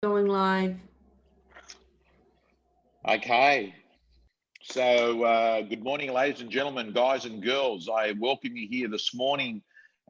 Going live. Okay, so good morning, ladies and gentlemen, guys and girls. I welcome you here this morning,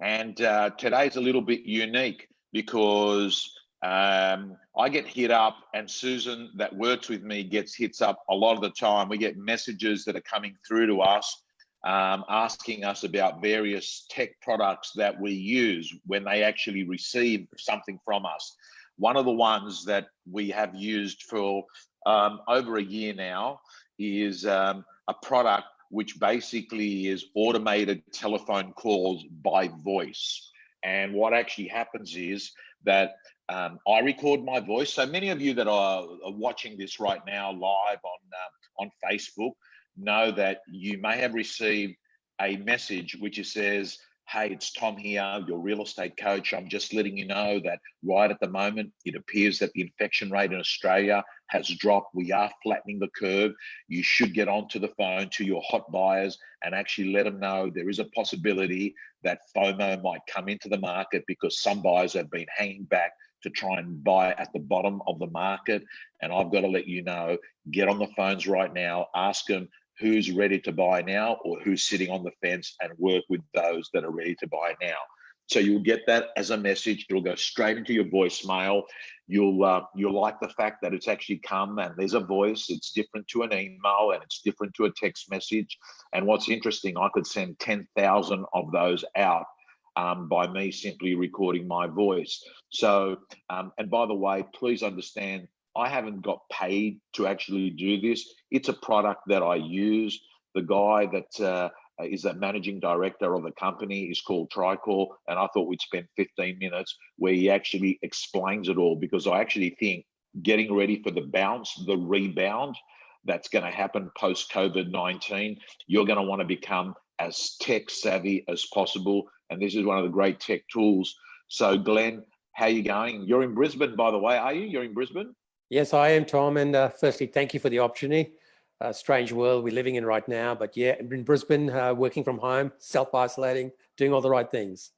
and today's a little bit unique because I get hit up, and Susan, that works with me, gets hits up a lot of the time. We get messages that are coming through to us asking us about various tech products that we use when they actually receive something from us. One of the ones that we have used for over a year now is a product which basically is automated telephone calls by voice. And what actually happens is that I record my voice. So many of you that are watching this right now live on Facebook know that you may have received a message which says, "Hey, it's Tom here, your real estate coach. I'm just letting you know that right at the moment, it appears that the infection rate in Australia has dropped. We are flattening the curve. You should get onto the phone to your hot buyers and actually let them know there is a possibility that FOMO might come into the market because some buyers have been hanging back to try and buy at the bottom of the market. And I've got to let you know, get on the phones right now, ask them who's ready to buy now or who's sitting on the fence, and work with those that are ready to buy now." So you'll get that as a message. It'll go straight into your voicemail. You'll like the fact that it's actually come and there's a voice. It's different to an email and it's different to a text message. And what's interesting, I could send 10,000 of those out by me simply recording my voice. So, and by the way, please understand, I haven't got paid to actually do this. It's a product that I use. The guy that is the managing director of the company is called TryCall, and I thought we'd spend 15 minutes where he actually explains it all, because I actually think getting ready for the bounce, the rebound that's going to happen post COVID-19, you're going to want to become as tech savvy as possible, and this is one of the great tech tools. So, Glenn, how are you going? You're in Brisbane, by the way, are you? You're in Brisbane? Yes, I am, Tom. And firstly, thank you for the opportunity. Strange world we're living in right now. But yeah, in Brisbane, working from home, self-isolating, doing all the right things.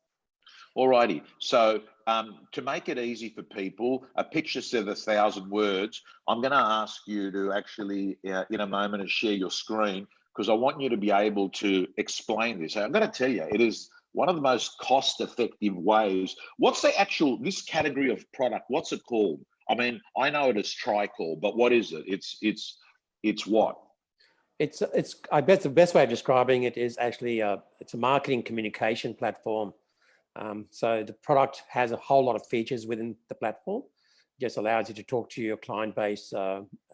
All righty. So to make it easy for people, a picture says 1,000 words. I'm going to ask you to actually, in a moment, share your screen, because I want you to be able to explain this. I'm going to tell you, it is one of the most cost-effective ways. What's the actual, this category of product, what's it called? I mean, I know it as TryCall, but what is it? It's what? I bet the best way of describing it is actually it's a marketing communication platform. So the product has a whole lot of features within the platform. It just allows you to talk to your client base,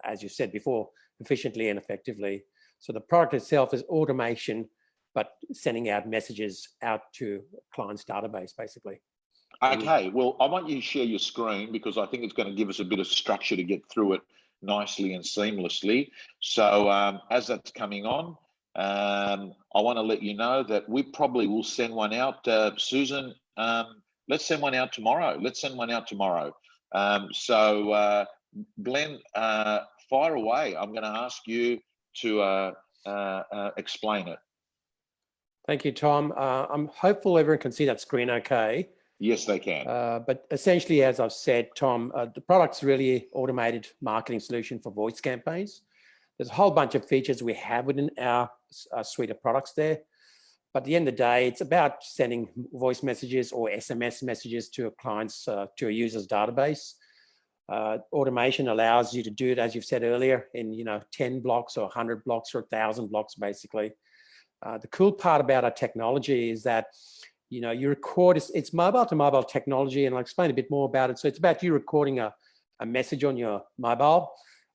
as you said before, efficiently and effectively. So the product itself is automation, but sending out messages out to clients' database, basically. Okay, well, I want you to share your screen because I think it's going to give us a bit of structure to get through it nicely and seamlessly. So as that's coming on, I want to let you know that we probably will send one out. Susan, let's send one out tomorrow. So Glenn, fire away. I'm going to ask you to explain it. Thank you, Tom. I'm hopeful everyone can see that screen okay. Yes, they can. But essentially, as I've said, Tom, the product's really automated marketing solution for voice campaigns. There's a whole bunch of features we have within our suite of products there. But at the end of the day, it's about sending voice messages or SMS messages to a client's, to a user's database. Automation allows you to do it, as you've said earlier, in 10 blocks or 100 blocks or 1,000 blocks, basically. The cool part about our technology is that you record, it's mobile to mobile technology, and I'll explain a bit more about it. So it's about you recording a message on your mobile,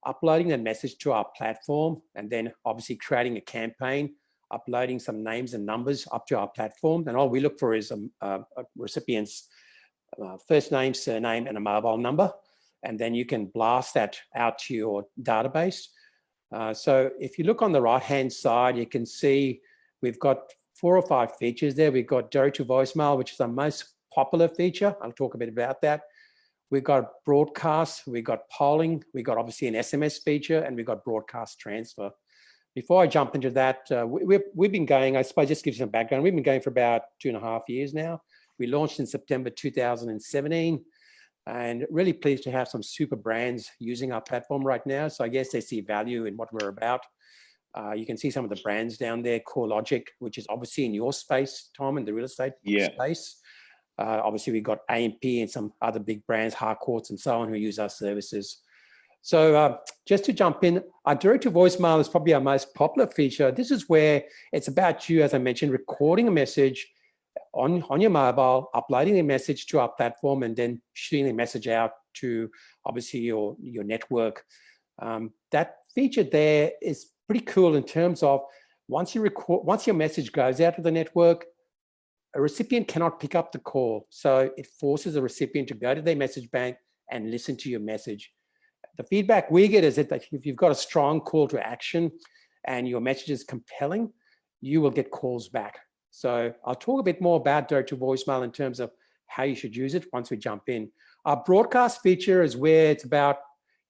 uploading that message to our platform, and then obviously creating a campaign, uploading some names and numbers up to our platform. And all we look for is a recipient's first name, surname, and a mobile number. And then you can blast that out to your database. So if you look on the right-hand side, you can see we've got 4 or 5 features there. We've got direct to voicemail, which is the most popular feature. I'll talk a bit about that. We've got broadcast, we've got polling, we've got obviously an SMS feature, and we've got broadcast transfer. Before I jump into that, we've been going, I suppose just to give you some background, we've been going for about 2.5 years now. We launched in September 2017. and really pleased to have some super brands using our platform right now. So I guess they see value in what we're about. You can see some of the brands down there, CoreLogic, which is obviously in your space, Tom, in the real estate space. Obviously, we've got AMP and some other big brands, Harcourts and so on, who use our services. So just to jump in, our direct to voicemail is probably our most popular feature. This is where it's about you, as I mentioned, recording a message on your mobile, uploading a message to our platform, and then shooting the message out to obviously your network. That feature there is pretty cool in terms of once your message goes out to the network, a recipient cannot pick up the call. So it forces the recipient to go to their message bank and listen to your message. The feedback we get is that if you've got a strong call to action and your message is compelling, you will get calls back. So I'll talk a bit more about direct to voicemail in terms of how you should use it once we jump in. Our broadcast feature is where it's about,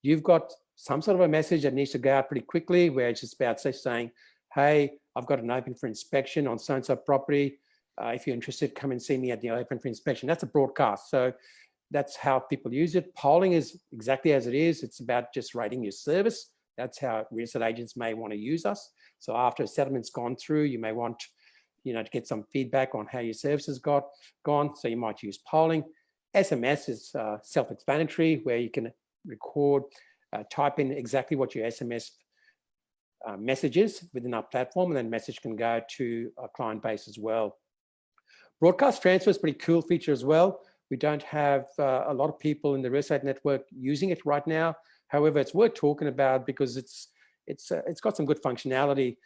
you've got some sort of a message that needs to go out pretty quickly, where it's just about saying, hey, I've got an open for inspection on so-and-so property. If you're interested, come and see me at the open for inspection. That's a broadcast. So that's how people use it. Polling is exactly as it is. It's about just rating your service. That's how real estate agents may want to use us. So after a settlement's gone through, you may want to get some feedback on how your service has gone. So you might use polling. SMS is self-explanatory, where you can record, type in exactly what your SMS message is within our platform, and then message can go to our client base as well. Broadcast transfer is a pretty cool feature as well. We don't have a lot of people in the real estate network using it right now. However, it's worth talking about because it's got some good functionality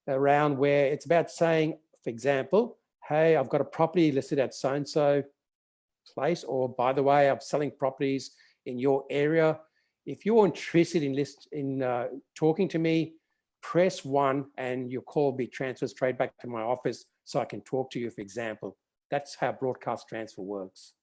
around where it's about saying, for example, hey, I've got a property listed at so-and-so place, or by the way, I'm selling properties in your area. If you're interested in talking to me, press 1 and your call will be transferred straight back to my office so I can talk to you, for example. That's how broadcast transfer works.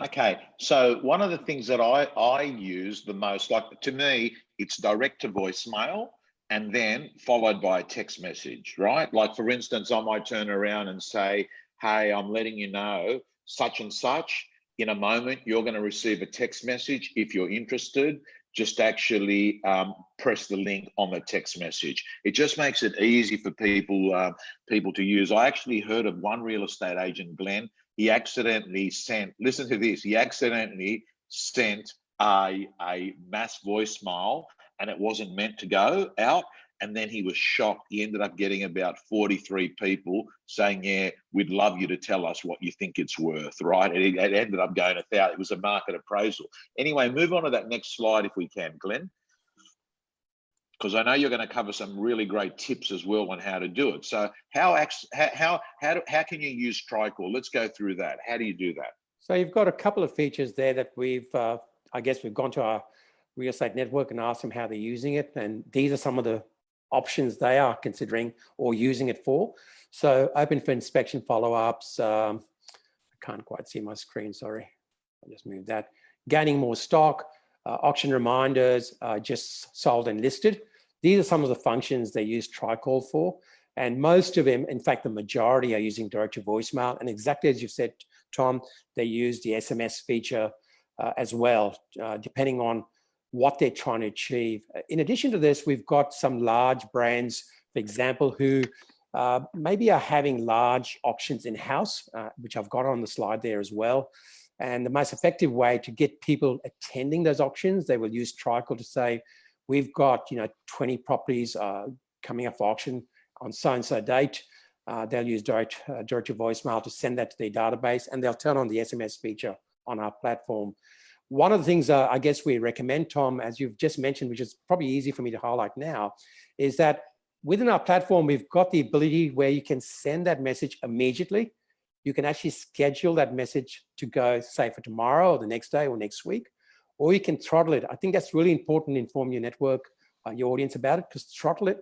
Okay, so one of the things that I use the most, like to me, it's direct to voicemail and then followed by a text message, right? Like for instance, I might turn around and say, hey, I'm letting you know such and such. In a moment, you're going to receive a text message. If you're interested, just actually press the link on the text message. It just makes it easy for people to use. I actually heard of one real estate agent, Glenn. He accidentally sent, listen to this, he accidentally sent a mass voicemail and it wasn't meant to go out. And then he was shocked. He ended up getting about 43 people saying, yeah, we'd love you to tell us what you think it's worth, right? It ended up going 1,000. It was a market appraisal. Anyway, move on to that next slide if we can, Glenn, because I know you're going to cover some really great tips as well on how to do it. So how can you use TryCall? Let's go through that. How do you do that? So you've got a couple of features there that we've, I guess we've gone to our real estate network and asked them how they're using it. And these are some of the options they are considering or using it for. So open for inspection follow-ups. I can't quite see my screen, sorry. I'll just move that. Gaining more stock, auction reminders, just sold and listed. These are some of the functions they use TryCall for. And most of them, in fact, the majority are using direct to voicemail. And exactly as you said, Tom, they use the SMS feature as well, depending on what they're trying to achieve. In addition to this, we've got some large brands, for example, who maybe are having large auctions in-house, which I've got on the slide there as well. And the most effective way to get people attending those auctions, they will use TryCall to say, we've got 20 properties coming up for auction on so-and-so date. They'll use direct to voicemail to send that to their database, and they'll turn on the SMS feature on our platform. One of the things I guess we recommend, Tom, as you've just mentioned, which is probably easy for me to highlight now, is that within our platform, we've got the ability where you can send that message immediately. You can actually schedule that message to go, say, for tomorrow or the next day or next week, or you can throttle it. I think that's really important to inform your network, your audience about it, because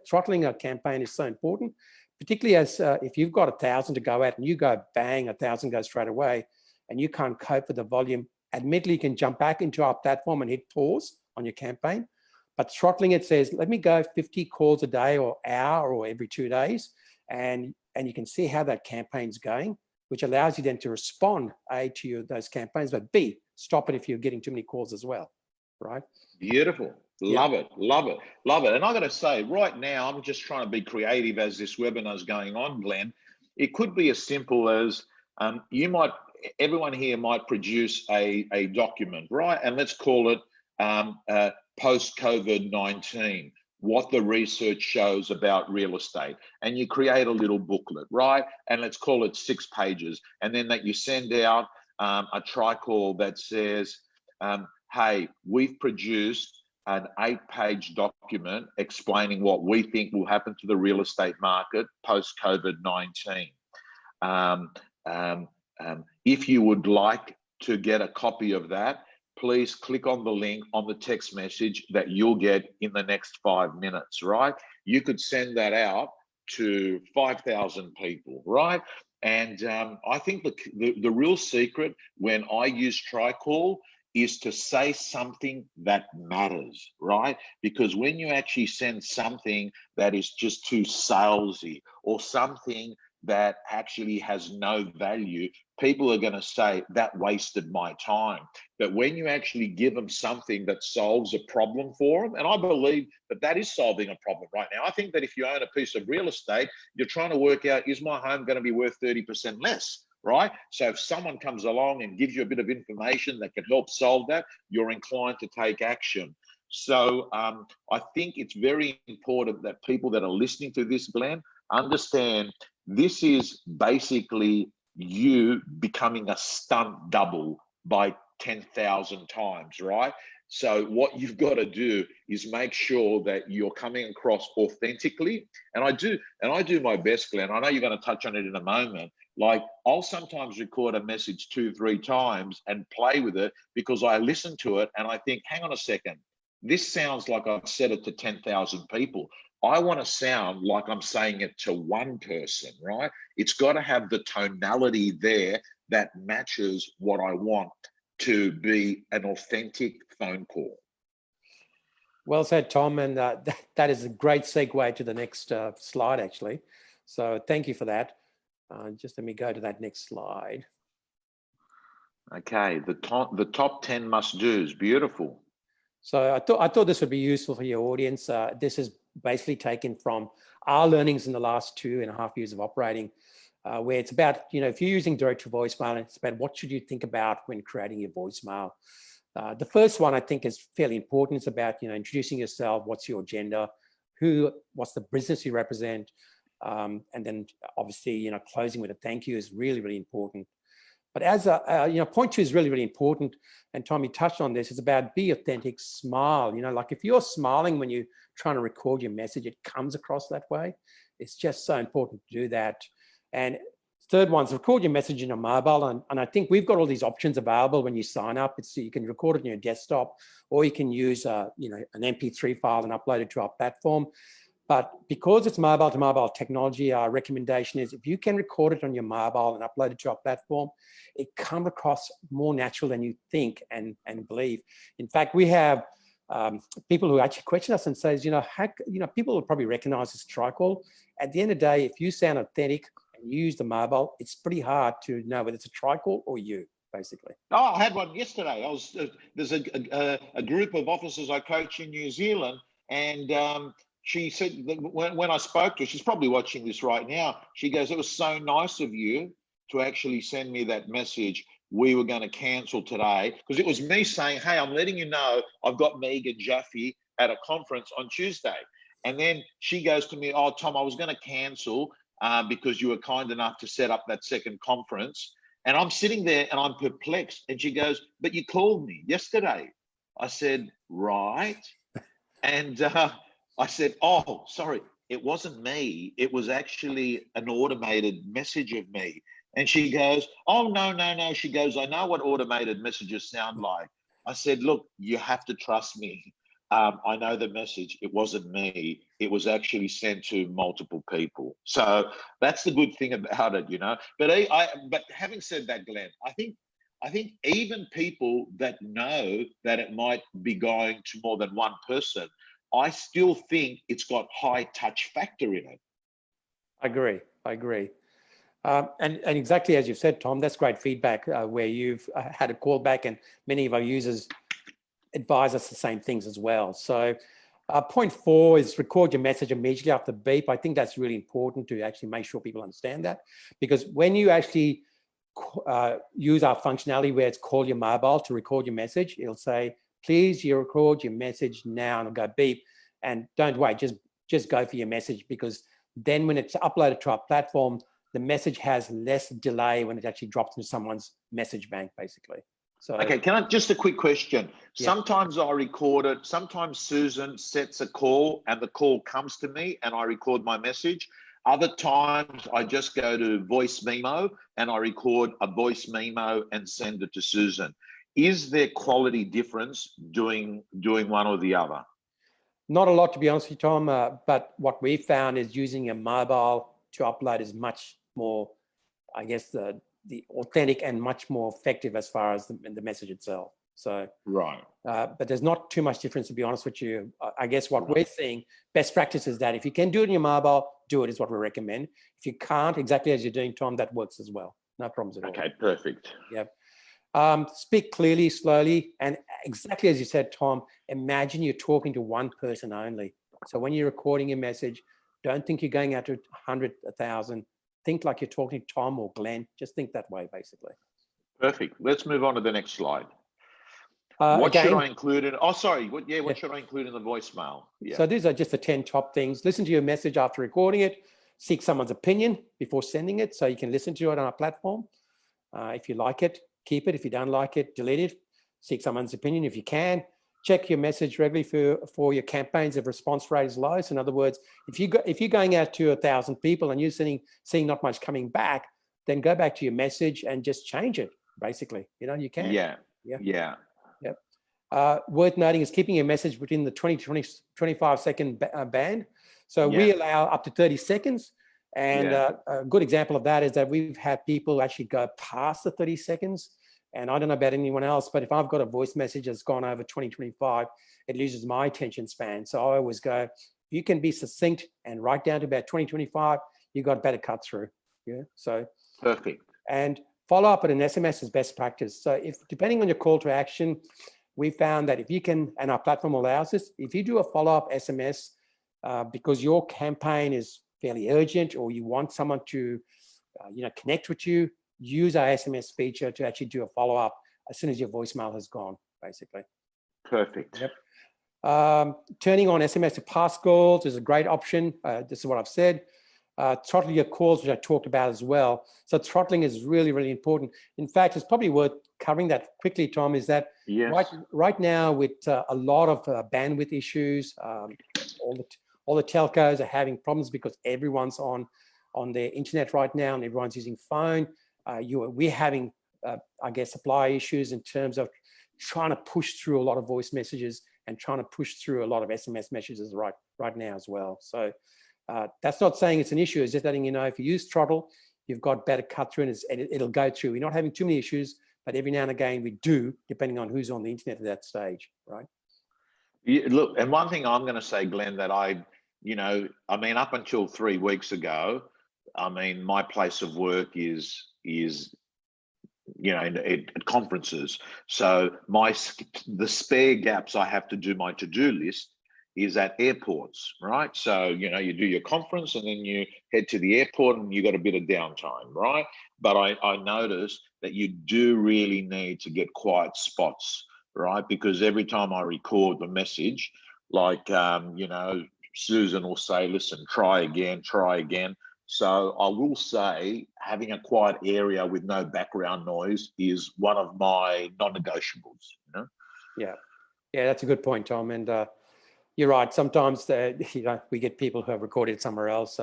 throttling a campaign is so important, particularly as if you've got 1,000 to go out and you go bang, 1,000 goes straight away, and you can't cope with the volume. Admittedly, you can jump back into our platform and hit pause on your campaign, but throttling it says, let me go 50 calls a day or hour or every 2 days, and you can see how that campaign's going, which allows you then to respond, A, to those campaigns, but B, stop it if you're getting too many calls as well, right? Beautiful. Love it. Love it. Love it. And I got to say, right now, I'm just trying to be creative as this webinar is going on, Glenn. It could be as simple as everyone here might produce a document, right? And let's call it post-COVID-19, what the research shows about real estate. And you create a little booklet, right? And let's call it 6 pages. And then that you send out a TryCall that says, hey, we've produced an 8-page document explaining what we think will happen to the real estate market post-COVID-19. If you would like to get a copy of that, please click on the link on the text message that you'll get in the next 5 minutes, right? You could send that out to 5,000 people, right? And I think the real secret when I use TryCall is to say something that matters, right? Because when you actually send something that is just too salesy or something that actually has no value, people are going to say that wasted my time. But when you actually give them something that solves a problem for them, and I believe that that is solving a problem right now. I think that if you own a piece of real estate, you're trying to work out, is my home going to be worth 30% less? Right? So if someone comes along and gives you a bit of information that can help solve that, you're inclined to take action. So I think it's very important that people that are listening to this, Glenn, understand this is basically you becoming a stunt double by 10,000 times, right? So what you've got to do is make sure that you're coming across authentically. And I do my best, Glenn. I know you're going to touch on it in a moment. Like I'll sometimes record a message 2-3 times and play with it because I listen to it and I think, hang on a second, this sounds like I've said it to 10,000 people. I want to sound like I'm saying it to one person, right? It's got to have the tonality there that matches what I want to be an authentic phone call. Well said, Tom. And that is a great segue to the next slide, actually. So thank you for that. Just let me go to that next slide. Okay, the top 10 must-dos. Beautiful. So I thought this would be useful for your audience. This is basically taken from our learnings in the last 2.5 years of operating, where it's about, if you're using direct to voicemail, it's about what should you think about when creating your voicemail. The first one I think is fairly important. It's about, introducing yourself, what's your agenda, what's the business you represent, and then obviously, closing with a thank you is really, really important. But as point 2 is really, really important. And Tommy touched on this. It's about be authentic, smile. Like if you're smiling when you're trying to record your message, it comes across that way. It's just so important to do that. And third one is record your message in a mobile. And I think we've got all these options available when you sign up. You can record it on your desktop, or you can use an MP3 file and upload it to our platform. But because it's mobile to mobile technology, our recommendation is if you can record it on your mobile and upload it to our platform, it comes across more natural than you think and believe. In fact, we have people who actually question us and says, people will probably recognize this TryCall. At the end of the day, if you sound authentic and you use the mobile, it's pretty hard to know whether it's a TryCall or you, basically. Oh, I had one yesterday. There's a group of officers I coach in New Zealand, and she said that when I spoke to her, she's probably watching this right now, she goes, it was so nice of you to actually send me that message. We were going to cancel today, because it was me saying, hey, I'm letting you know I've got Megan Jaffe at a conference on Tuesday. And then she goes to me, oh, Tom, I was going to cancel because you were kind enough to set up that second conference. And I'm sitting there and I'm perplexed. And she goes, but you called me yesterday. I said, right. And I said, oh, sorry, it wasn't me. It was actually an automated message of me. And she goes, oh, no. She goes, I know what automated messages sound like. I said, look, you have to trust me. I know the message. It wasn't me. It was actually sent to multiple people. So that's the good thing about it, But having said that, Glenn, I think even people that know that it might be going to more than one person, I still think it's got high touch factor in it. I agree. And exactly as you've said, Tom, that's great feedback where you've had a call back, and many of our users advise us the same things as well. So point 4 is record your message immediately after the beep. I think that's really important to actually make sure people understand that, because when you actually use our functionality where it's call your mobile to record your message, it'll say, please you record your message now, and it'll go beep. And don't wait, just go for your message, because then when it's uploaded to our platform, the message has less delay when it actually drops into someone's message bank, basically. So, okay, just a quick question. Yeah. Sometimes I record it. Sometimes Susan sets a call and the call comes to me and I record my message. Other times I just go to voice memo and I record a voice memo and send it to Susan. Is there quality difference doing one or the other? Not a lot, to be honest with you, Tom, but what we found is using a mobile to upload is much more, I guess, the authentic and much more effective as far as the message itself. So, right. But there's not too much difference, to be honest with you. I guess what we're seeing, best practice is that if you can do it on your mobile, do it is what we recommend. If you can't, exactly as you're doing, Tom, that works as well. No problems at all. Okay, perfect. Yep. Speak clearly, slowly, and exactly as you said, Tom, imagine you're talking to one person only. So when you're recording your message, don't think you're going out to 100, 1,000. Think like you're talking to Tom or Glenn. Just think that way, basically. Perfect. Let's move on to the next slide. What should I include in? Oh, sorry. What should I include in the voicemail? Yeah. So these are just the 10 top things. Listen to your message after recording it. Seek someone's opinion before sending it, so you can listen to it on our platform. If you like it, keep it. If you don't like it, delete it. Seek someone's opinion if you can. Check your message regularly for your campaigns if response rate is low. So in other words, if you're going out to 1,000 people and you're seeing not much coming back, then go back to your message and just change it. Basically, you can. Yeah. Worth noting is keeping your message within the 20 to 25 second band. So we allow up to 30 seconds. And a good example of that is that we've had people actually go past the 30 seconds. And I don't know about anyone else, but if I've got a voice message that's gone over 20, 25, it loses my attention span. So I always go, if you can be succinct and write down to about 20, 25, you've got better cut through. Yeah. So perfect. And follow up with an SMS is best practice. So depending on your call to action, we found that if you can, and our platform allows this, if you do a follow-up SMS because your campaign is fairly urgent or you want someone to connect with you, use our SMS feature to actually do a follow-up as soon as your voicemail has gone, basically. Perfect. Yep. Turning on SMS to pass calls is a great option. This is what I've said. Throttling your calls, which I talked about as well. So throttling is really, really important. In fact, it's probably worth covering that quickly, Tom, is that right now with a lot of bandwidth issues, all the telcos are having problems because everyone's on their internet right now and everyone's using phone. We're having, I guess, supply issues in terms of trying to push through a lot of voice messages and trying to push through a lot of SMS messages right now as well. So that's not saying it's an issue. It's just letting you know if you use throttle, you've got better cut through and it'll go through. We're not having too many issues, but every now and again we do, depending on who's on the internet at that stage, right? Yeah, look, and one thing I'm going to say, Glenn, that up until 3 weeks ago, my place of work is at conferences. So the spare gaps I have to do my to-do list is at airports, right? So, you do your conference and then you head to the airport and you got a bit of downtime, right? But I noticed that you do really need to get quiet spots, right? Because every time I record the message, Susan will say, listen, try again. So I will say having a quiet area with no background noise is one of my non-negotiables, Yeah, that's a good point, Tom. And you're right. Sometimes we get people who have recorded somewhere else.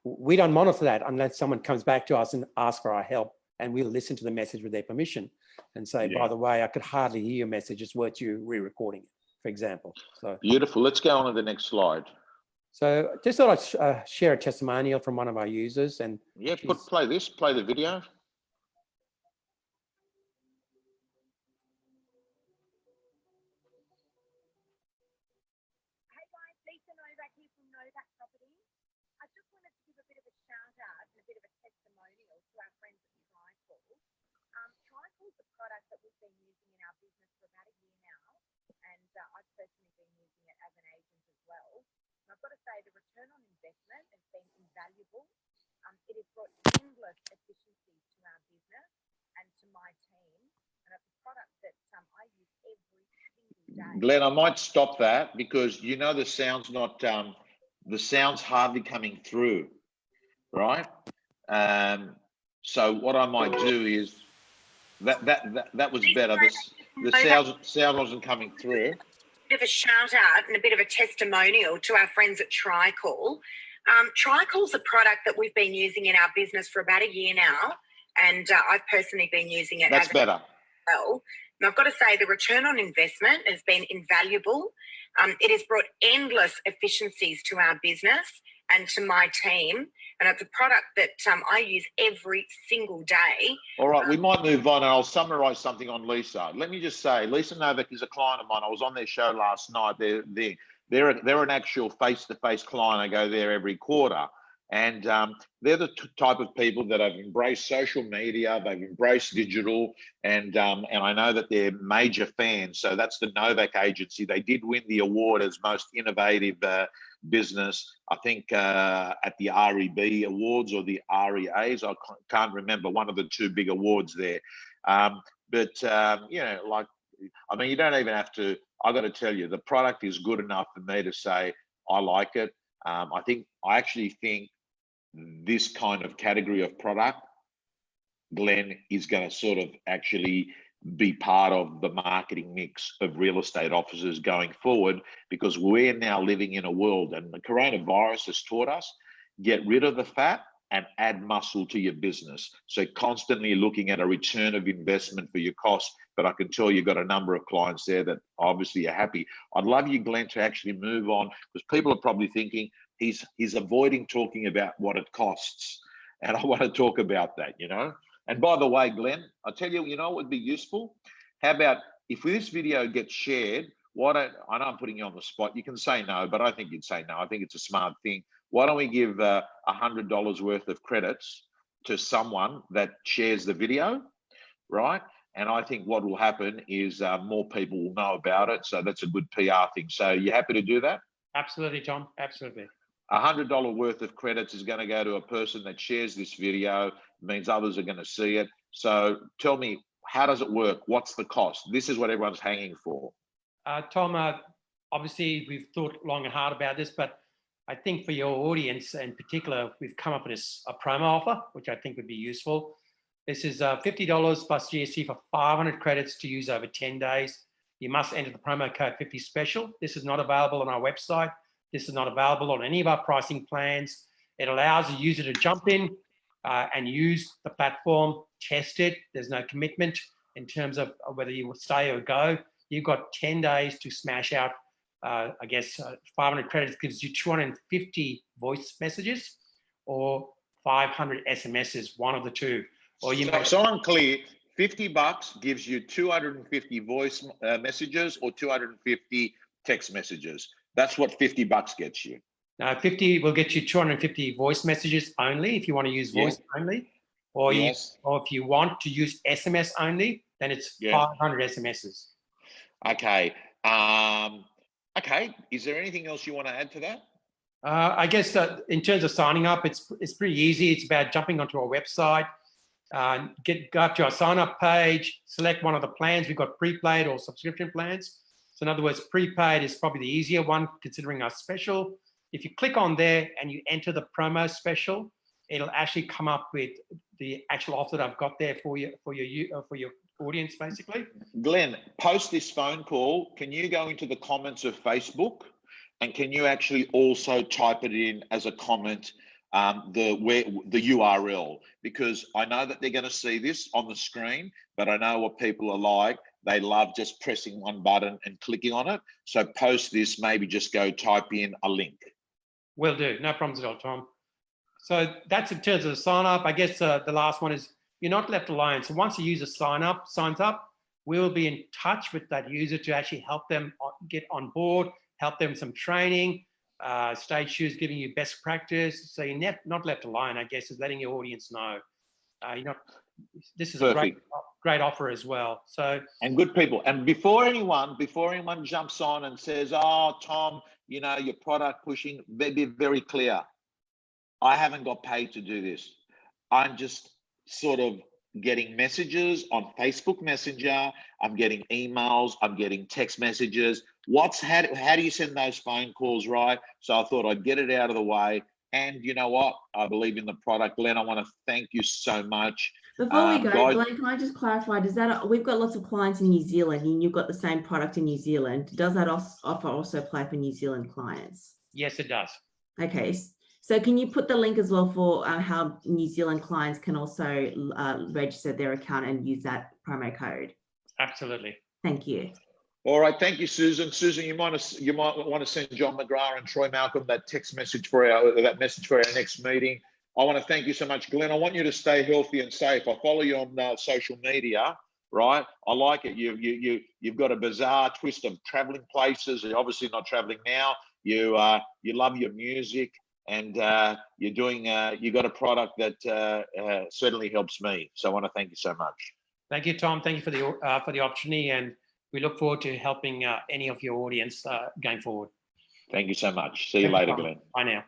We don't monitor that unless someone comes back to us and asks for our help, and we'll listen to the message with their permission and say, by the way, I could hardly hear your message. It's worth you re-recording it, for example. So beautiful. Let's go on to the next slide. So just thought I'd share a testimonial from one of our users. And play the video. I just wanted to give a bit of a shout out and a bit of a testimonial to our friends at TryCall. TryCall is a product that we've been using in our business for about a year now, and I've personally been using it as an agent as well. And I've got to say, the return on investment has been invaluable. It has brought endless efficiencies to our business and to my team, and it's a product that I use every single day. Glenn, I might stop that because you know the sound's not the sound's hardly coming through, right? So what I might do is that was better. The sound wasn't coming through. Bit of a shout out and a bit of a testimonial to our friends at TryCall. TryCall's a product that we've been using in our business for about a year now, and I've personally been using it. That's better. Well, and I've got to say the return on investment has been invaluable. It has brought endless efficiencies to our business and to my team, and it's a product that I use every single day. All right, we might move on, and I'll summarise something on Lisa. Let me just say, Lisa Novak is a client of mine. I was on their show last night. They're an actual face-to-face client. I go there every quarter. And they're the type of people that have embraced social media, they've embraced digital, and I know that they're major fans. So that's the Novak agency. They did win the award as most innovative business, I think, at the REB Awards or the REAs. I can't remember, one of the two big awards there. But you know, like, I mean, you don't even have to. I got to tell you, the product is good enough for me to say I like it. I actually think this kind of category of product, Glenn, is going to sort of actually be part of the marketing mix of real estate offices going forward, because we're now living in a world, and the coronavirus has taught us, get rid of the fat and add muscle to your business. So constantly looking at a return of investment for your costs. But I can tell you've got a number of clients there that obviously are happy. I'd love you, Glenn, to actually move on, because people are probably thinking he's avoiding talking about what it costs. And I want to talk about that, you know. And by the way, Glenn, I'll tell you, you know what would be useful? How about if this video gets shared, I know I'm putting you on the spot. You can say no, but I think you'd say no. I think it's a smart thing. Why don't we give $100 worth of credits to someone that shares the video, right? And I think what will happen is more people will know about it. So that's a good PR thing. So you happy to do that? Absolutely, Tom. Absolutely. $100 worth of credits is going to go to a person that shares this video. It means others are going to see it. So tell me, how does it work? What's the cost? This is what everyone's hanging for. Tom, obviously we've thought long and hard about this, but I think for your audience in particular, we've come up with a promo offer, which I think would be useful. This is $50 plus GST for 500 credits to use over 10 days. You must enter the promo code 50 special. This is not available on our website. This is not available on any of our pricing plans. It allows the user to jump in and use the platform, test it. There's no commitment in terms of whether you will stay or go. You've got 10 days to smash out, 500 credits gives you 250 voice messages or 500 SMSs, one of the two. Or you so I'm clear, $50 gives you 250 voice messages or 250 text messages. That's what $50 gets you. Now, 50 will get you 250 voice messages only if you want to use voice only, or or if you want to use SMS only, then it's 500 SMSs. Okay. Okay. Is there anything else you want to add to that? I guess that in terms of signing up, it's pretty easy. It's about jumping onto our website, go up to our sign up page, select one of the plans. We've got prepaid or subscription plans. So in other words, prepaid is probably the easier one considering our special. If you click on there and you enter the promo special, it'll actually come up with the actual offer that I've got there for your audience, basically. Glenn, post this phone call, can you go into the comments of Facebook, and can you actually also type it in as a comment, the URL? Because I know that they're going to see this on the screen, but I know what people are like. They love just pressing one button and clicking on it. So post this, maybe just go type in a link. Will do. No problems at all, Tom. So that's in terms of the sign up. I guess the last one is you're not left alone. So once a user signs up, we'll be in touch with that user to actually help them get on board, help them with some training. Stage Shoes giving you best practice. So you're not left alone, I guess, is letting your audience know. This is Perfect. a great offer as well. So, and good people. And before anyone jumps on and says, "Oh, Tom, your product pushing," be very clear. I haven't got paid to do this. I'm just sort of getting messages on Facebook Messenger. I'm getting emails. I'm getting text messages. How do you send those phone calls, right? So I thought I'd get it out of the way. And you know what? I believe in the product. Glenn, I want to thank you so much. Before we go, guys, Glenn, can I just clarify, we've got lots of clients in New Zealand and you've got the same product in New Zealand. Does that offer also apply for New Zealand clients? yes, it does. Okay. So can you put the link as well for how New Zealand clients can also register their account and use that promo code? Absolutely. Thank you. All right, thank you, Susan. Susan, you might want to send John McGrath and Troy Malcolm that message for our next meeting. I want to thank you so much, Glenn. I want you to stay healthy and safe. I follow you on social media, right? I like it. You've got a bizarre twist of traveling places. You're obviously not traveling now. You love your music, and you're doing. You got a product that certainly helps me. So I want to thank you so much. Thank you, Tom. Thank you for the opportunity, and we look forward to helping any of your audience going forward. Thank you so much. See you later, Glenn. Bye now.